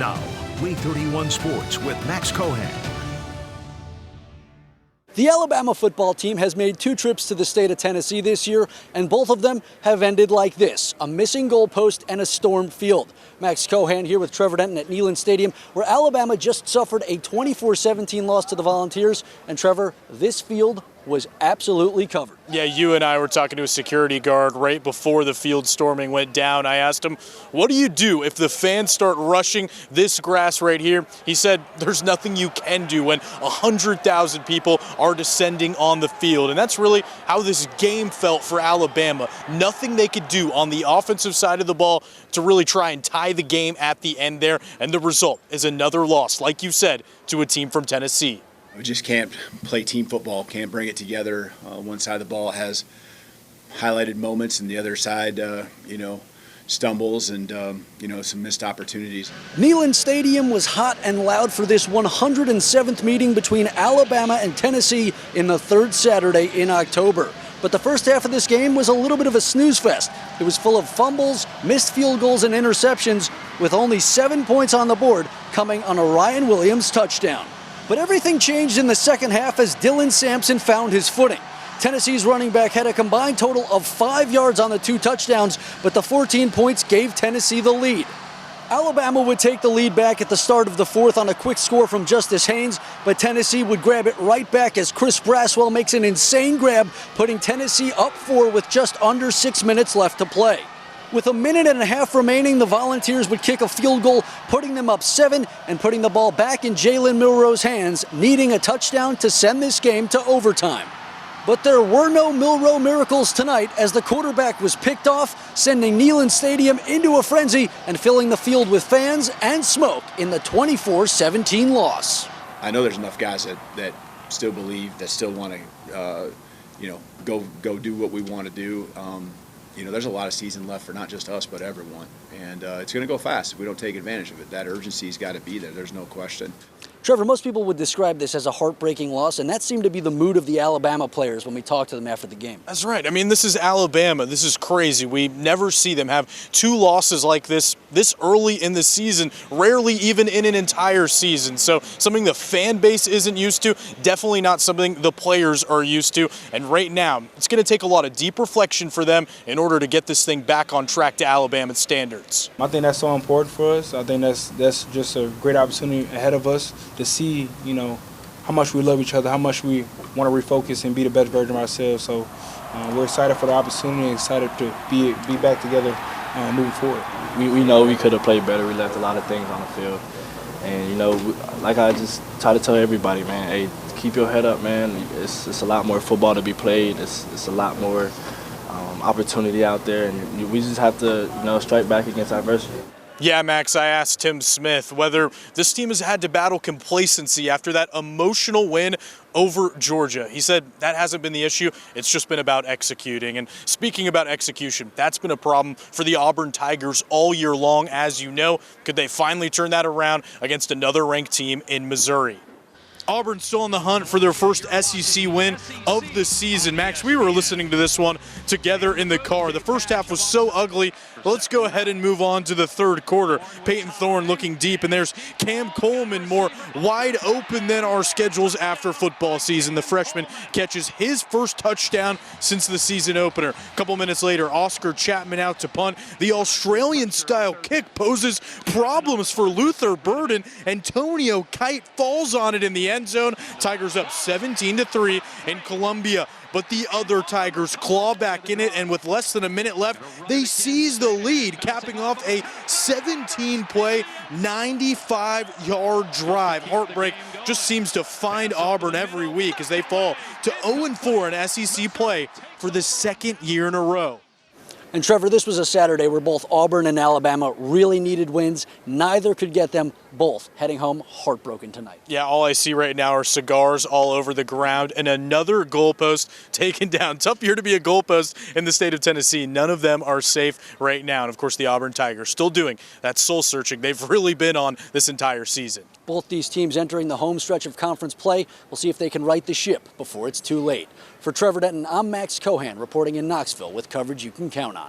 Now, We 31 Sports with Max Cohan. The Alabama football team has made 2 trips to the state of Tennessee this year, and both of them have ended like this: a missing goalpost and a stormed field. Max Cohan here with Trevor Denton at Neyland Stadium, where Alabama just suffered a 24-17 loss to the Volunteers. And Trevor, this field was absolutely covered. Yeah, you and I were talking to a security guard right before the field storming went down. I asked him, what do you do if the fans start rushing this grass right here? He said, there's nothing you can do when 100,000 people are descending on the field. And that's really how this game felt for Alabama. Nothing they could do on the offensive side of the ball to really try and tie the game at the end there. And the result is another loss, like you said, to a team from Tennessee. We just can't play team football, can't bring it together. One side of the ball has highlighted moments, and the other side, stumbles and, some missed opportunities. Neyland Stadium was hot and loud for this 107th meeting between Alabama and Tennessee in the 3rd Saturday in October. But the first half of this game was a little bit of a snooze fest. It was full of fumbles, missed field goals, and interceptions, with only 7 points on the board coming on a Ryan Williams touchdown. But everything changed in the second half as Dylan Sampson found his footing. Tennessee's running back had a combined total of 5 yards on the 2 touchdowns, but the 14 points gave Tennessee the lead. Alabama would take the lead back at the start of the 4th on a quick score from Justice Haynes, but Tennessee would grab it right back as Chris Braswell makes an insane grab, putting Tennessee up 4 with just under 6 minutes left to play. With a minute and a half remaining, the Volunteers would kick a field goal, putting them up 7 and putting the ball back in Jalen Milroe's hands, needing a touchdown to send this game to overtime. But there were no Milroe miracles tonight, as the quarterback was picked off, sending Neyland Stadium into a frenzy and filling the field with fans and smoke in the 24-17 loss. I know there's enough guys that still believe, that still want to, go do what we want to do. There's a lot of season left for not just us, but everyone. And it's going to go fast if we don't take advantage of it. That urgency's got to be there. There's no question. Trevor, most people would describe this as a heartbreaking loss, and that seemed to be the mood of the Alabama players when we talked to them after the game. That's right. I mean, this is Alabama. This is crazy. We never see them have 2 losses like this early in the season, rarely even in an entire season. So something the fan base isn't used to, definitely not something the players are used to. And right now, it's going to take a lot of deep reflection for them in order to get this thing back on track to Alabama standards. I think that's so important for us. I think that's just a great opportunity ahead of us to see, how much we love each other, how much we want to refocus and be the best version of ourselves. So we're excited for the opportunity, excited to be back together moving forward. We know we could have played better. We left a lot of things on the field. And, like I just try to tell everybody, man, hey, keep your head up, man. It's a lot more football to be played. It's a lot more opportunity out there. And we just have to, strike back against adversity. Yeah, Max, I asked Tim Smith whether this team has had to battle complacency after that emotional win over Georgia. He said that hasn't been the issue. It's just been about executing. And speaking about execution, that's been a problem for the Auburn Tigers all year long, as you know. Could they finally turn that around against another ranked team in Missouri? Auburn still on the hunt for their first SEC win of the season. Max, we were listening to this one together in the car. The first half was so ugly. Let's go ahead and move on to the 3rd quarter. Peyton Thorne looking deep, and there's Cam Coleman more wide open than our schedules after football season. The freshman catches his first touchdown since the season opener. A couple minutes later, Oscar Chapman out to punt. The Australian-style kick poses problems for Luther Burden. Antonio Kite falls on it in the end zone. Tigers up 17-3 in Columbia. But the other Tigers claw back in it, and with less than a minute left, they seize the lead, capping off a 17-play, 95-yard drive. Heartbreak just seems to find Auburn every week as they fall to 0-4 in SEC play for the 2nd year in a row. And Trevor, this was a Saturday where both Auburn and Alabama really needed wins. Neither could get them, both heading home heartbroken tonight. Yeah, all I see right now are cigars all over the ground and another goalpost taken down. Tough year to be a goalpost in the state of Tennessee. None of them are safe right now. And of course, the Auburn Tigers still doing that soul searching they've really been on this entire season. Both these teams entering the home stretch of conference play. We'll see if they can right the ship before it's too late. For Trevor Denton, I'm Max Cohan reporting in Knoxville with coverage you can count on.